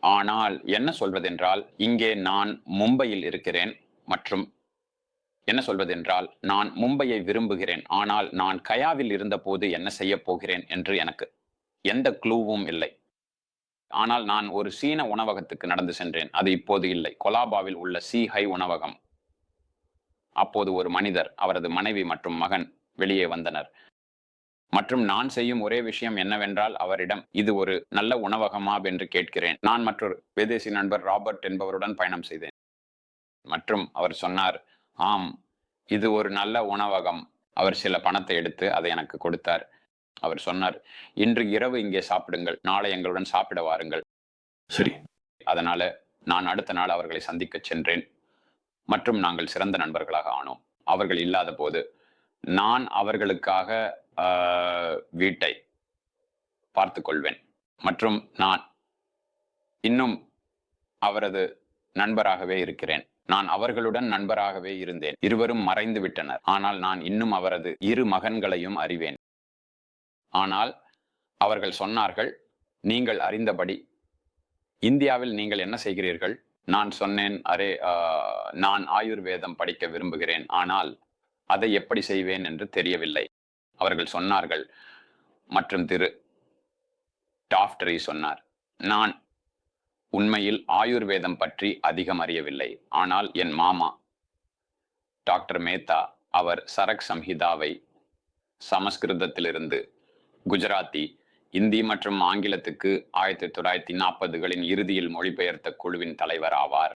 ஆனால் என்ன சொல்வதென்றால், இங்கே நான் மும்பையில் இருக்கிறேன் மற்றும் என்ன சொல்வதென்றால், நான் மும்பையை விரும்புகிறேன். ஆனால் நான் கயாவில் இருந்தபோது என்ன செய்யப் போகிறேன் என்று எனக்கு எந்த க்ளூவும் இல்லை. ஆனால் நான் ஒரு சீன உணவகத்துக்கு நடந்து சென்றேன். அது இப்போது இல்லை. கொலாபாவில் உள்ள ஹை உணவகம். அப்போது ஒரு மனிதர், அவரது மனைவி மற்றும் மகன் வெளியே வந்தனர். மற்றும் நான் செய்யும் ஒரே விஷயம் என்னவென்றால், அவரிடம் இது ஒரு நல்ல உணவகமா என்று கேட்கிறேன். நான் மற்றொரு விதேசி நண்பர் ராபர்ட் என்பவருடன் பயணம் செய்தேன். மற்றும் அவர் சொன்னார், ஆம், இது ஒரு நல்ல உணவகம். அவர் சில பணத்தை எடுத்து அதை எனக்கு கொடுத்தார். அவர் சொன்னார், இன்று இரவு இங்கே சாப்பிடுங்கள், நாளை எங்களுடன் சாப்பிட வாருங்கள். சரி. அதனால நான் அடுத்த நாள் அவர்களை சந்திக்க சென்றேன் மற்றும் நாங்கள் சிறந்த நண்பர்களாக ஆனோம். அவர்கள் இல்லாத போது நான் அவர்களுக்காக வீட்டை பார்த்துக் கொள்வேன் மற்றும் நான் இன்னும் அவரது நண்பராகவே இருக்கிறேன். நான் அவர்களுடன் நண்பராகவே இருந்தேன். இருவரும் மறைந்து விட்டனர். ஆனால் நான் இன்னும் அவரது 2 மகன்களையும் அறிவேன். ஆனால் அவர்கள் சொன்னார்கள், நீங்கள் அறிந்தபடி இந்தியாவில் நீங்கள் என்ன செய்கிறீர்கள்? நான் சொன்னேன், அரே, நான் ஆயுர்வேதம் படிக்க விரும்புகிறேன். ஆனால் அதை எப்படி செய்வேன் என்று தெரியவில்லை. அவர்கள் சொன்னார்கள். மற்றும் திரு டாஃப்டரி சொன்னார், நான் உண்மையில் ஆயுர்வேதம் பற்றி அதிகம் அறியவில்லை. ஆனால் என் மாமா டாக்டர் மேத்தா, அவர் சரக் சம்ஹிதாவை சமஸ்கிருதத்திலிருந்து குஜராத்தி, இந்தி மற்றும் ஆங்கிலத்துக்கு 1940களின் இறுதியில் மொழிபெயர்த்த குழுவின் தலைவர் ஆவார்.